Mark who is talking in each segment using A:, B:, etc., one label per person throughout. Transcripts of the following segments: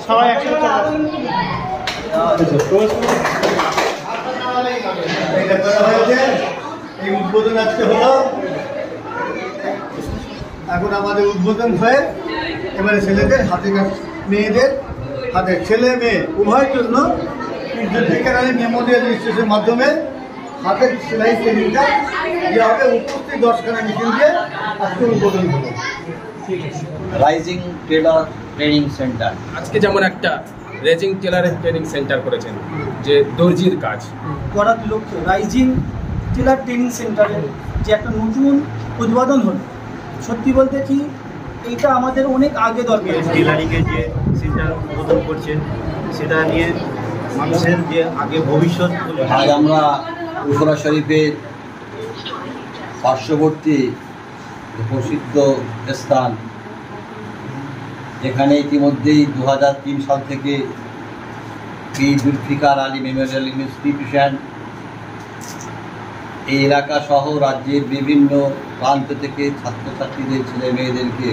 A: সবাই একসাথে
B: এই উদ্বোধন আজকে হলো। এখন আমাদের উদ্বোধন হয়ে এবারে ছেলেদের হাতে মেয়েদের হাতে ছেলে মেয়ে উভয়ের জন্য জুলফিকার আলী মেমোরিয়াল ইনস্টিটিউটের মাধ্যমে হাতের সেলাই ট্রেনিংটা দেওয়া হবে 10খানা মিটিং দিয়ে আজকে উদ্বোধন হলো।
C: রাইজিং টেলার ট্রেনিং সেন্টার
D: আজকে যেমন একটা রাইজিং টেলারের ট্রেনিং সেন্টার করেছেন, যে দর্জির কাজ
A: করার লক্ষ্যে রাইজিং টেলার ট্রেনিং সেন্টারের যে একটা নতুন উদ্বোধন হলো, সত্যি বলতে কি এইটা আমাদের অনেক আগে দরকার।
E: টেলারিংয়ের যে সেন্টার উদ্বোধন করছেন সেটা নিয়ে মানুষের যে আগে ভবিষ্যৎ।
C: আজ আমরা ফুরফুরা শরীফের পার্শ্ববর্তী প্রসিদ্ধ স্থান, যেখানে ইতিমধ্যেই 2003 সাল থেকে জুলফিকার আলী মেমোরিয়াল ইনস্টিটিউশন এই এলাকা সহ রাজ্যের বিভিন্ন প্রান্ত থেকে ছাত্রছাত্রীদের ছেলে মেয়েদেরকে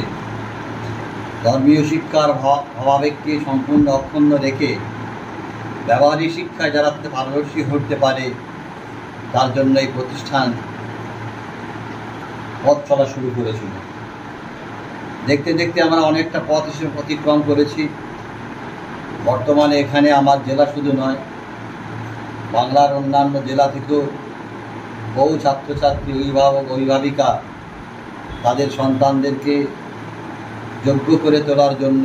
C: ধর্মীয় শিক্ষার ভাবাবেগকে সম্পূর্ণ অক্ষুণ্ণ রেখে ব্যবহারিক শিক্ষায় যারা পারদর্শী হতে পারে তার জন্য এই প্রতিষ্ঠান পথ চলা শুরু করেছিল। দেখতে দেখতে আমরা অনেকটা পথ এসে অতিক্রম করেছি। বর্তমানে এখানে আমার জেলা শুধু নয়, বাংলার অন্যান্য জেলা থেকেও বহু ছাত্রছাত্রী, অভিভাবক, অভিভাবিকা তাদের সন্তানদেরকে যোগ্য করে তোলার জন্য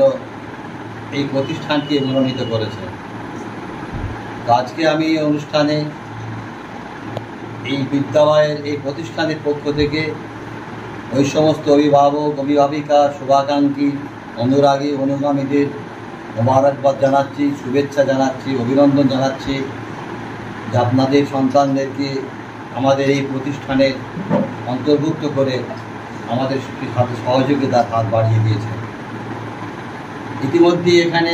C: এই প্রতিষ্ঠানকে মনোনীত করেছে। তো আজকে আমি এই অনুষ্ঠানে এই বিদ্যালয়ের এই প্রতিষ্ঠানের পক্ষ থেকে ওই সমস্ত অভিভাবক, অভিভাবিকা, শুভাকাঙ্ক্ষী, অনুরাগী, অনুগামীদের মোবারকবাদ জানাচ্ছি, শুভেচ্ছা জানাচ্ছি, অভিনন্দন জানাচ্ছি যে আপনাদের সন্তানদেরকে আমাদের এই প্রতিষ্ঠানের অন্তর্ভুক্ত করে আমাদের সাথে সহযোগিতার হাত বাড়িয়ে দিয়েছে। ইতিমধ্যে এখানে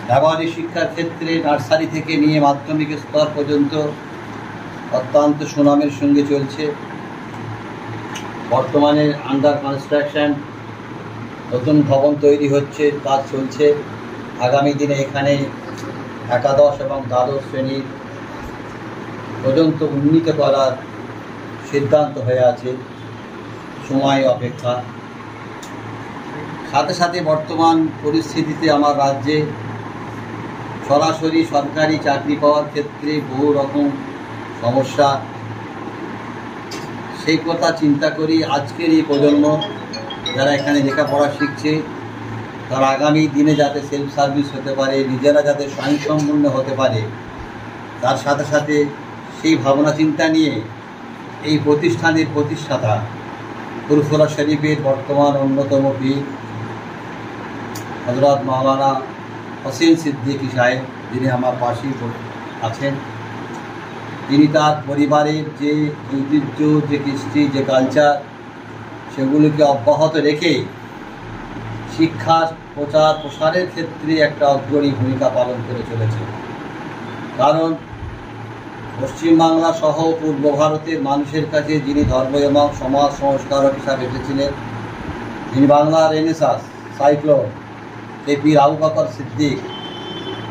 C: ব্যবহারিক শিক্ষার ক্ষেত্রে নার্সারি থেকে নিয়ে মাধ্যমিক স্তর পর্যন্ত অত্যন্ত সুনামের সঙ্গে চলছে। বর্তমানে আন্ডার কনস্ট্রাকশন নতুন ভবন তৈরি হচ্ছে, কাজ চলছে। আগামী দিনে এখানে একাদশ এবং দ্বাদশ শ্রেণীর পর্যন্ত উন্নীত করার সিদ্ধান্ত হয়ে আছে, সময় অপেক্ষা। সাথে সাথে বর্তমান পরিস্থিতিতে আমার রাজ্যে সরাসরি সরকারি চাকরি পাওয়ার ক্ষেত্রে বহু রকম সমস্যা, সেই কথা চিন্তা করি আজকের এই প্রজন্ম যারা এখানে লেখাপড়া শিখছে তারা আগামী দিনে যাতে সেলফ সার্ভিস হতে পারে, নিজেরা যাতে স্বয়ংসম্পূর্ণ হতে পারে, তার সাথে সাথে সেই ভাবনা চিন্তা নিয়ে এই প্রতিষ্ঠানের প্রতিষ্ঠাতা ফুরফুরা শরীফের বর্তমান অন্যতম পীর হযরত মাওলানা হোসেন সিদ্দিকী সাহেব, যিনি আমার পাশেই আছেন, তিনি তার পরিবারের যে ঐতিহ্য, যে কৃষ্টি, যে কালচার, সেগুলিকে অব্যাহত রেখে শিক্ষা প্রচার প্রসারের ক্ষেত্রে একটা অগ্রণী ভূমিকা পালন করে চলেছে। কারণ পশ্চিমবাংলা সহ পূর্ব ভারতের মানুষের কাছে যিনি ধর্ম এবং সমাজ সংস্কারক হিসাবে এসেছিলেন, যিনি বাংলার রেনেসাঁস সাইক্লোন পীর আবু বকর সিদ্দিক,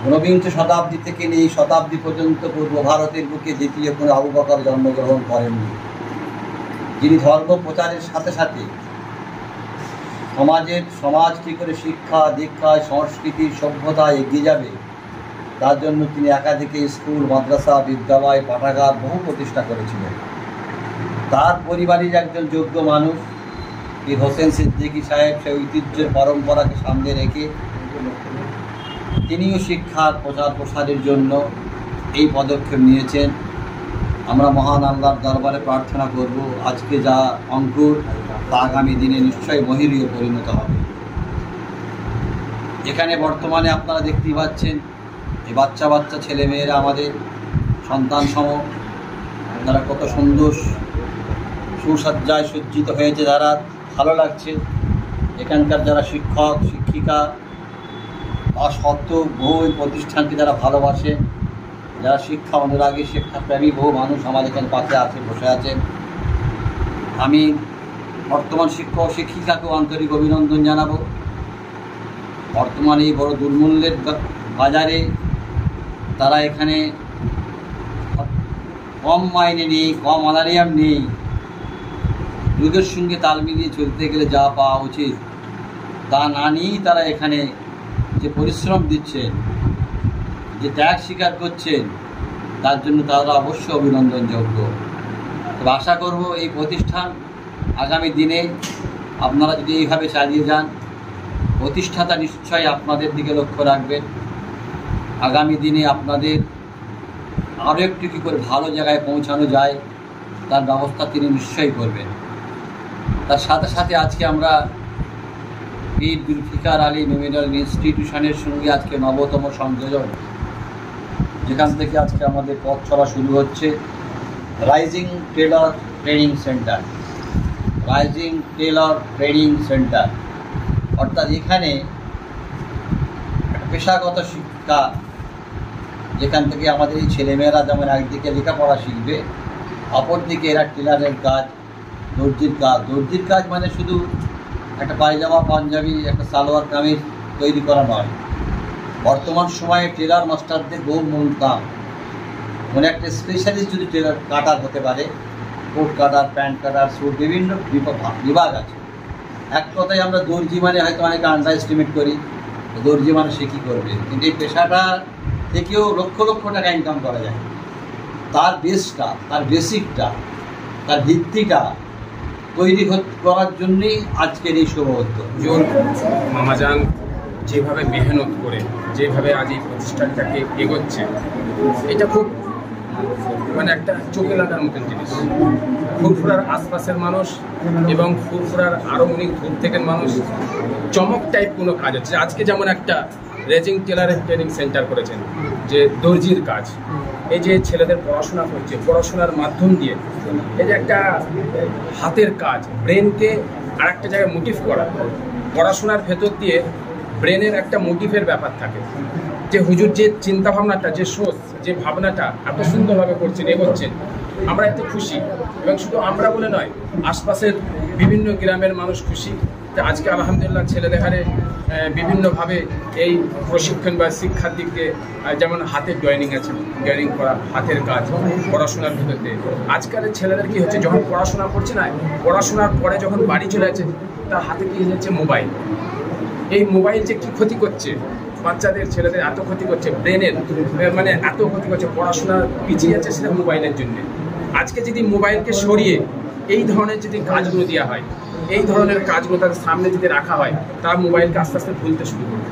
C: ঊনবিংশ শতাব্দী থেকে নিয়ে এই শতাব্দী পর্যন্ত পূর্ব ভারতের বুকে দ্বিতীয় কোনো আবু বকর জন্মগ্রহণ করেননি, যিনি ধর্ম প্রচারের সাথে সাথে সমাজ কী করে শিক্ষা দীক্ষায়, সংস্কৃতি, সভ্যতায় এগিয়ে যাবে তার জন্য তিনি একাধিক স্কুল, মাদ্রাসা, বিদ্যালয়, পাঠাগার বহু প্রতিষ্ঠা করেছিলেন। তার পরিবারের একজন যোগ্য মানুষ পীর হোসেন সিদ্দিকী সাহেব সেই ঐতিহ্যের পরম্পরাকে সামনে রেখে তিনিও শিক্ষার প্রচার প্রসারের জন্য এই পদক্ষেপ নিয়েছেন। আমরা মহান আল্লাহর দরবারে প্রার্থনা করব আজকে যা অঙ্কুর তা আগামী দিনে নিশ্চয়ই মহিরীয় পরিণত হবে। এখানে বর্তমানে আপনারা দেখতেই পাচ্ছেন এই বাচ্চা বাচ্চা ছেলেমেয়েরা আমাদের সন্তান সম, তারা কত সুন্দর সুসজ্জায় সজ্জিত হয়েছে, যারা ভালো লাগছে। এখানকার যারা শিক্ষক শিক্ষিকা তা সত্ত্বেও বহু এই প্রতিষ্ঠানকে যারা ভালোবাসে, যারা শিক্ষা অনুরাগী, শিক্ষাপ্রেমী বহু মানুষ আমাদের এখানে পাশে আছে, বসে আছেন। আমি বর্তমান শিক্ষক শিক্ষিকাকেও আন্তরিক অভিনন্দন জানাবো বর্তমানে এই বড় দুর্মূল্যের বাজারে তারা এখানে কম মাইনে নেই, কম অনারিয়াম নেই। যুগের সঙ্গে তাল মিলিয়ে চলতে গেলে যা পাওয়া উচিত তা না নিয়েই তারা এখানে যে পরিশ্রম দিচ্ছেন, যে ত্যাগ স্বীকার করছেন, তার জন্য তারা অবশ্যই অভিনন্দনযোগ্য। তবে আশা করব এই প্রতিষ্ঠান আগামী দিনে আপনারা যদি এইভাবে চালিয়ে যান, প্রতিষ্ঠাতা নিশ্চয়ই আপনাদের দিকে লক্ষ্য রাখবেন। আগামী দিনে আপনাদের আরও একটু কী করে ভালো জায়গায় পৌঁছানো যায় তার ব্যবস্থা তিনি নিশ্চয়ই করবেন। তার সাথে সাথে আজকে আমরা পীর জুলফিকার আলী মেমোরিয়াল ইনস্টিটিউশনের সঙ্গে আজকে 9তম সংযোজন, যেখান থেকে আজকে আমাদের পথ চলা শুরু হচ্ছে rising Taylor training centre. Rising Taylor training centre অর্থাৎ এখানে পেশাগত শিক্ষা, যেখান থেকে আমাদের এই ছেলেমেয়েরা যেমন একদিকে লেখাপড়া শিখবে, অপরদিকে এরা টেলারের কাজ, দর্জির কাজ। দর্জির কাজ মানে শুধু একটা পায়জামা, পাঞ্জাবি, একটা সালোয়ার কামিজ তৈরি করা নয়। বর্তমান সময়ে টেলার মাস্টারদের বহু মূল দাম। মানে একটা স্পেশালিস্ট যদি টেলার কাটার হতে পারে, কোট কাটার, প্যান্ট কাটার, স্যুট, বিভিন্ন বিভাগ আছে। এক কথায় আমরা দর্জি মানে হয়তো অনেকে আন্ডার এস্টিমেট করি, দর্জি মানে সে কী করবে, কিন্তু এই পেশাটা থেকেও লক্ষ লক্ষ টাকা ইনকাম করা যায়। তার বেসটা, তার বেসিকটা, তার ভিত্তিটা তৈরি করার জন্যই আজকের এই শুভবদ্ধ।
D: মামাজান যেভাবে মেহনত করে, যেভাবে আজ এই প্রতিষ্ঠানটাকে এগোচ্ছে, এটা খুব মানে একটা চোখে লাগার মতন জিনিস। ফুরফুরার আশপাশের মানুষ এবং ফুরফুরার আরও অনেক দূর থেকে মানুষ চমক টাইপ কোনো কাজ হচ্ছে। আজকে যেমন একটা রেজিং টেলারের ট্রেনিং সেন্টার করেছেন, যে দর্জির কাজ, এই যে ছেলেদের পড়াশোনা করছে, পড়াশোনার মাধ্যম দিয়ে এই যে একটা হাতের কাজ, ব্রেনকে আর একটা জায়গায় মোটিভ করা। পড়াশোনার ভেতর দিয়ে ব্রেনের একটা মোটিভের ব্যাপার থাকে, যে হুজুর যে চিন্তাভাবনাটা, যে সোচ, যে ভাবনাটা এত সুন্দরভাবে করছেন, এগোচ্ছেন, আমরা এত খুশি। এবং শুধু আমরা বলে নয়, আশপাশের বিভিন্ন গ্রামের মানুষ খুশি যে আজকে আলহামদুলিল্লাহ ছেলেদের হারে বিভিন্নভাবে এই প্রশিক্ষণ বা শিক্ষার দিক দিয়ে, যেমন হাতের ড্রয়িং আছে, ড্রয়িং করা, হাতের কাজ, পড়াশোনার ভিতর দিয়ে। আজকালের ছেলেদের কী হচ্ছে, যখন পড়াশোনা করছে না, পড়াশোনার পরে যখন বাড়ি চলে যাচ্ছে, তার হাতে দিয়ে যাচ্ছে মোবাইল। এই মোবাইল যে কী ক্ষতি করছে বাচ্চাদের, ছেলেদের এত ক্ষতি করছে, ব্রেনের মানে এত ক্ষতি করছে, পড়াশোনা পিছিয়ে যাচ্ছে সেটা মোবাইলের জন্য। আজকে যদি মোবাইলকে সরিয়ে এই ধরনের যদি কাজগুলো দেওয়া হয়, এই ধরনের কাজগুলো তাদের সামনে যদি রাখা হয়, তারা মোবাইলকে আস্তে আস্তে ভুলতে শুরু করবে,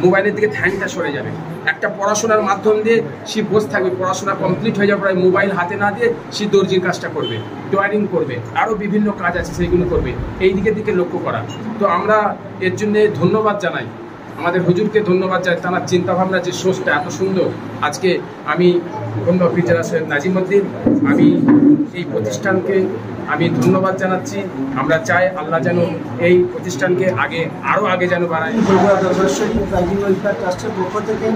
D: মোবাইলের দিকে ধ্যানটা সরে যাবে। একটা পড়াশোনার মাধ্যম দিয়ে সে বসে থাকবে, পড়াশোনা কমপ্লিট হয়ে যাওয়ার পরে মোবাইল হাতে না দিয়ে সে দর্জির কাজটা করবে, ড্রয়িং করবে, আরও বিভিন্ন কাজ আছে সেইগুলো করবে, এই দিকে লক্ষ্য করা। তো আমরা এর জন্যে ধন্যবাদ জানাই, আমাদের হুজুরকে ধন্যবাদ জানাই, তার চিন্তাভাবনা যে সোচটা এত সুন্দর। আজকে আমি অন্য ফিচার সৈয়দ নাজিমউদ্দিন, আমি এই প্রতিষ্ঠানকে আমি ধন্যবাদ জানাচ্ছি। আমরা চাই আল্লাহ যেন এই প্রতিষ্ঠানকে আরও আগে যেন বাড়ায়।
A: বগুড়া দরবার শরীফ রাইজিং ওয়েলফেয়ার ট্রাস্টের পক্ষ থেকে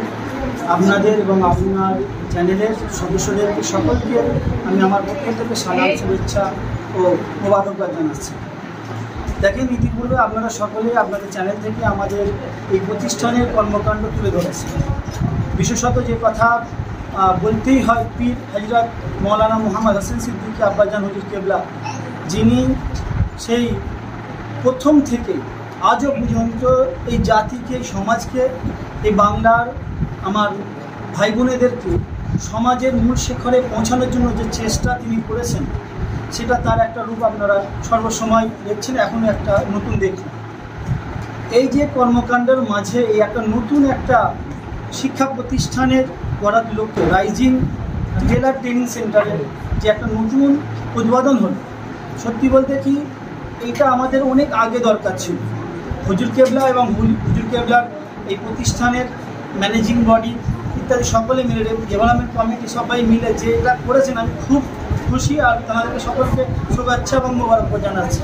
A: আপনাদের এবং আপনার চ্যানেলের সদস্যদের সকলকে আমি আমার পক্ষ থেকে সালাম, শুভেচ্ছা ও মোবারকবাদ জানাচ্ছি। দেখেন, ইতিপূর্বে আপনারা সকলে আপনাদের চ্যানেল থেকে আমাদের এই প্রতিষ্ঠানের কর্মকাণ্ড তুলে ধরেছেন। বিশেষত যে কথা বলতেই হয়, পীর হযরত মৌলানা মুহাম্মদ হাসান সিদ্দিকী আব্বাজান হুজুর কেবলা, যিনি সেই প্রথম থেকে আজও পর্যন্ত এই জাতিকে, সমাজকে, এই বাংলার আমার ভাই বোনেদেরকে সমাজের মূল শিখরে পৌঁছানোর জন্য যে চেষ্টা তিনি করেছেন, সেটা তার একটা রূপ আপনারা সর্বসময় দেখছেন, এখনও একটা নতুন দেখছেন। এই যে কর্মকাণ্ডের মাঝে এই একটা নতুন একটা শিক্ষা প্রতিষ্ঠানের করার লক্ষ্যে রাইজিং টেলার ট্রেনিং সেন্টারের যে একটা নতুন উদ্বোধন হলো, সত্যি বলতে কি এইটা আমাদের অনেক আগে দরকার ছিল। হুজুর কেবলা এবং হুজুর কেবলার এই প্রতিষ্ঠানের ম্যানেজিং বডি ইত্যাদি সকলে মিলে, ডেভেলপমেন্ট কমিটি সবাই মিলে যে এটা করেছেন, আমি খুব খুশি। আর তাদেরকে সকলকে শুভেচ্ছা এবং মোবারকবাদ জানাচ্ছি।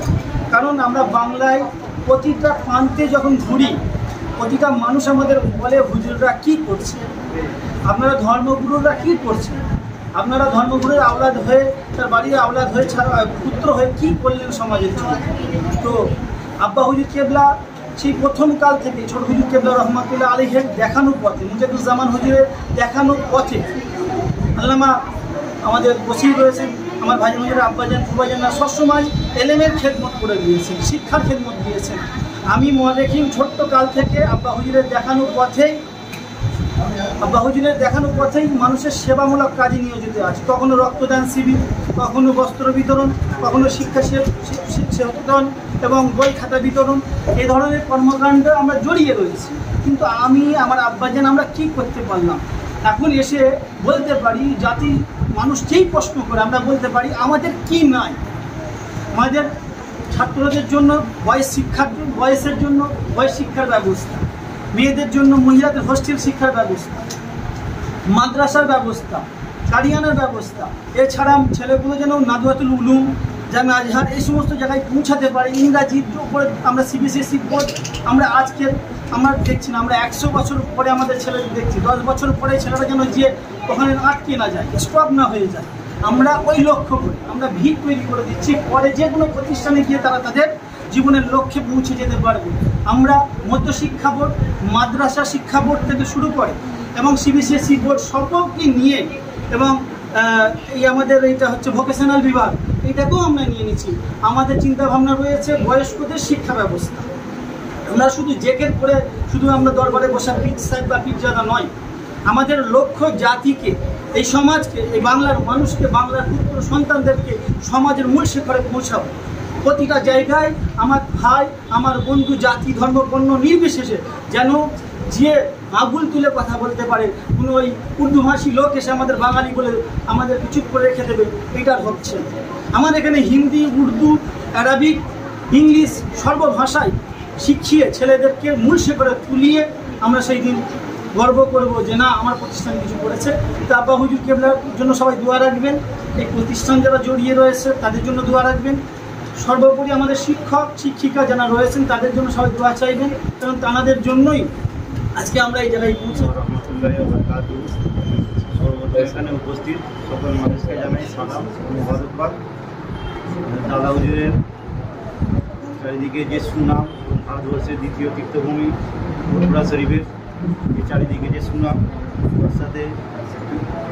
A: কারণ আমরা বাংলায় প্রতিটা প্রান্তে যখন ঘুরি, প্রতিটা মানুষ আমাদের বলে হুজুররা কী করছে, আপনারা ধর্মগুরুরা কী করছেন, আপনারা ধর্মগুরুর আওলাদ হয়ে, তার বাড়ির আওলাদ হয়ে, ছাড়া পুত্র হয়ে কী করলেন সমাজের জন্য। তো আব্বা হুজুর কেবলা সেই প্রথম কাল থেকে ছোট হুজুর কেবলা রহমাতুল্লাহ আলাইহির দেখানো পথে, মুজাদ্দুজ্জামান হুজুরের দেখানো পথে আল্লামা আমাদের বসির রয়েছেন, আমার ভাইজান হুজুরের আব্বাজান ফুবাজানরা সবসময় এলেমের খেদমত করে দিয়েছেন, শিক্ষার খেদমত দিয়েছেন। আমি মুআল্লিম ছোট্ট কাল থেকে আব্বা হুজুরের দেখানো পথেই মানুষের সেবামূলক কাজে নিয়োজিত আছে। কখনো রক্তদান শিবির, কখনো বস্ত্র বিতরণ, কখনো শিক্ষা সচেতন এবং বই খাতা বিতরণ, এই ধরনের কর্মকাণ্ডে আমরা জড়িয়ে রয়েছি। কিন্তু আমি আমার আব্বাজান আমরা কি করতে পারলাম? এখন এসে বলতে পারি, জাতি মানুষকেই প্রশ্ন করে আমরা বলতে পারি আমাদের কি নাই। আমাদের ছাত্রদের জন্য বয়সের জন্য বয়স শিক্ষার ব্যবস্থা, মেয়েদের জন্য মহিলাদের হোস্টেল শিক্ষার ব্যবস্থা, মাদ্রাসার ব্যবস্থা, কারিয়ানার ব্যবস্থা, এছাড়া ছেলেগুলো যেন নাদওয়াতুল উলুম, জামে আজহার এই সমস্ত জায়গায় পৌঁছাতে পারে। ইংরাজির উপরে আমরা সিবিএসই বোর্ড আমরা দেখছি না, আমরা 100 বছর পরে আমাদের ছেলেদের দেখছি, 10 বছর পরে ছেলেরা যেন যে ওখানে আটকে না যায়, স্টপ না হয়ে যায়। আমরা ওই লক্ষ্য করে আমরা ভিত তৈরি করে দিচ্ছি, পরে যে কোনো প্রতিষ্ঠানে গিয়ে তারা তাদের জীবনের লক্ষ্যে পৌঁছে যেতে পারবে। আমরা মধ্যশিক্ষা বোর্ড, মাদ্রাসা শিক্ষা বোর্ড থেকে শুরু করে এবং সিবিএসই বোর্ড সবকে নিয়ে, এবং এই আমাদের এইটা হচ্ছে ভোকেশনাল বিভাগ, এইটাকেও আমরা নিয়ে নিচ্ছি। আমাদের চিন্তাভাবনা রয়েছে বয়স্কদের শিক্ষা ব্যবস্থা। আমরা শুধু জেকের করে শুধু আমরা দরবারে বসা পীর সাহেব বা পীরজাদা নয়, আমাদের লক্ষ্য জাতিকে, এই সমাজকে, এই বাংলার মানুষকে, বাংলার পুত্র সন্তানদেরকে সমাজের মূল শিখরে পৌঁছাবো। প্রতিটা জায়গায় আমার ভাই, আমার বন্ধু, জাতি, ধর্ম, বর্ণ নির্বিশেষে যেন যে আগুল তুলে কথা বলতে পারে, কোনো ওই উর্দুভাষী লোক এসে আমাদের বাঙালি বলে আমাদেরকে চুপ করে রেখে দেবে, এইটার হচ্ছে। আমার এখানে হিন্দি, উর্দু, আরবিক, ইংলিশ সর্বভাষায় শিখিয়ে ছেলেদেরকে মূল শিখরে তুলিয়ে আমরা সেই দিন গর্ব করব যে না আমার প্রতিষ্ঠান কিছু করেছে। তো আব্বা হুজুর কেবলার জন্য সবাই দোয়া রাখবেন, এই প্রতিষ্ঠান যারা জড়িয়ে রয়েছে তাদের জন্য দোয়া রাখবেন। সর্বোপরি আমাদের শিক্ষক শিক্ষিকা যারা রয়েছেন তাদের জন্য সবাই দোয়া চাইবেন, কারণ তাদের জন্যই আজকে আমরা এই জায়গায় পৌঁছে।
E: এখানে উপস্থিত সকল মানুষকে জানাই সালাম, মুবারকবাদ। দাদা হুজুরের চারিদিকে যে সুনাম, ভারতবর্ষের দ্বিতীয় তীর্থভূমি মথুরা শরীফের যে চারিদিকে যে সুনাম, তার সাথে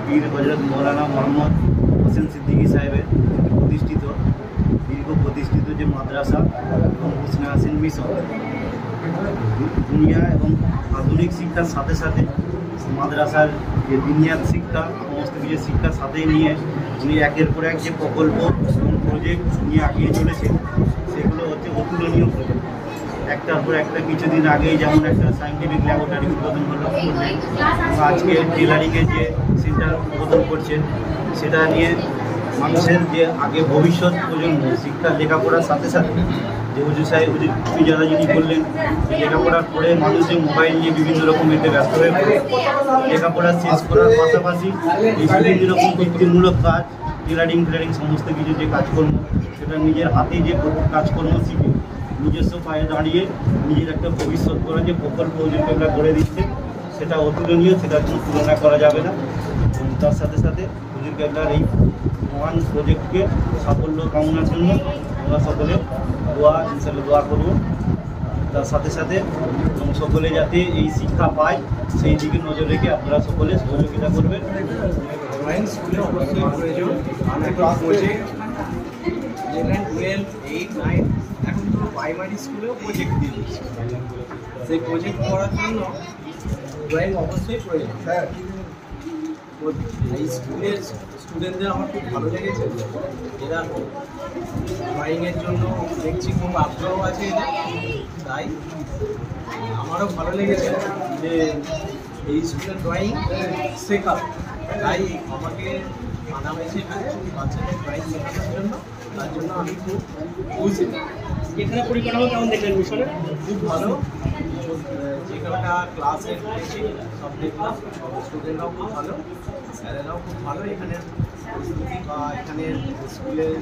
E: পীর হযরত মৌলানা মোহাম্মদ হোসেন সিদ্দিকী সাহেবের প্রতিষ্ঠিত যে মাদ্রাসা এবং হোসনে হাসিন মিশন, দুনিয়া এবং আধুনিক শিক্ষার সাথে সাথে মাদ্রাসার যে দুনিয়ার শিক্ষা, সমস্ত কিছু শিক্ষার সাথেই নিয়ে উনি একের পর এক যে প্রকল্প এবং প্রজেক্ট নিয়ে এগিয়ে চলেছে, সেগুলো হচ্ছে অতুলনীয় প্রজেক্ট। একটার পর একটা, কিছুদিন আগেই যেমন একটা সায়েন্টিফিক ল্যাবরেটরি উদ্বোধন হলো, আজকে টেলারিংয়ের যে সেন্টার উদ্বোধন করছেন, সেটা নিয়ে মানুষের যে আগে ভবিষ্যৎ প্রজন্ম শিক্ষা লেখাপড়ার সাথে সাথে যে হুজুর সাহেব হুজুর যারা যিনি করলেন, লেখাপড়ার পরে মানুষ যে মোবাইল নিয়ে বিভিন্ন রকম এতে ব্যস্ত হয়ে পড়ে, লেখাপড়া শেষ করার পাশাপাশি এই বিভিন্ন রকম বৃত্তিমূলক কাজ, টেলারিং সমস্ত কিছু যে কাজকর্ম, সেটা নিজের হাতে যে কাজকর্ম শিখে নিজস্ব পায়ে দাঁড়িয়ে নিজের একটা ভবিষ্যৎ করার যে প্রকল্প হুজুর কেবলা করে দিচ্ছে, সেটা অতুলনীয়, সেটার কোনো তুলনা করা যাবে না। এবং তার সাথে সাথে হুজুর কেবলার এই মহান প্রজেক্টকে সাফল্য কামনার জন্য আমরা সকলে ইনশাআল্লাহ দোয়া করব। তার সাথে সাথে সকলে যাতে এই শিক্ষা পায় সেই দিকে নজর রেখে আপনারা সকলে সহযোগিতা করবেন।
F: ড্রয়িং স্কুলে অবশ্যই প্রয়োজন। অনেক প্রজেক্ট 11, 12, 8, 9 এখন তো প্রাইমারি স্কুলেও প্রজেক্ট দিয়ে দিচ্ছে। সেই প্রজেক্ট করার জন্য ড্রয়িং অবশ্যই প্রয়োজন। এই স্কুলের স্টুডেন্টদের আমার খুব ভালো লেগেছে, এরা ড্রয়িংয়ের জন্য দেখছি খুব আগ্রহ আছে এদের, তাই আমারও ভালো লেগেছে যে এই স্কুলের ড্রয়িং শেখা। তাই আমাকে আনা হয়েছে এখানে বাচ্চাদের ড্রয়িং শেখানোর জন্য, তার জন্য আমি খুব খুশি। এখানে পরিকাঠামো কেমন দেখলেন মিশনে? খুব ভালো, যে কটা ক্লাসে দেখছি সব দেখলাম, স্টুডেন্টরাও খুব ভালো, স্যারেরাও খুব ভালো। এখানের প্রস্তুতি বা এখানের স্কুলের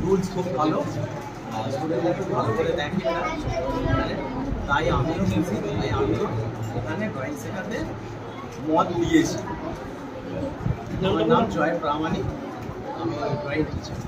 F: রুলস খুব ভালো, স্টুডেন্টরা খুব ভালো করে দেখে এখানে। তাই আমিও খুশি, তাই আমিও এখানে ড্রয়িং শেখাতে মত দিয়েছি। আমার নাম জয় প্রামাণিক, আমি ড্রয়িং টিচার।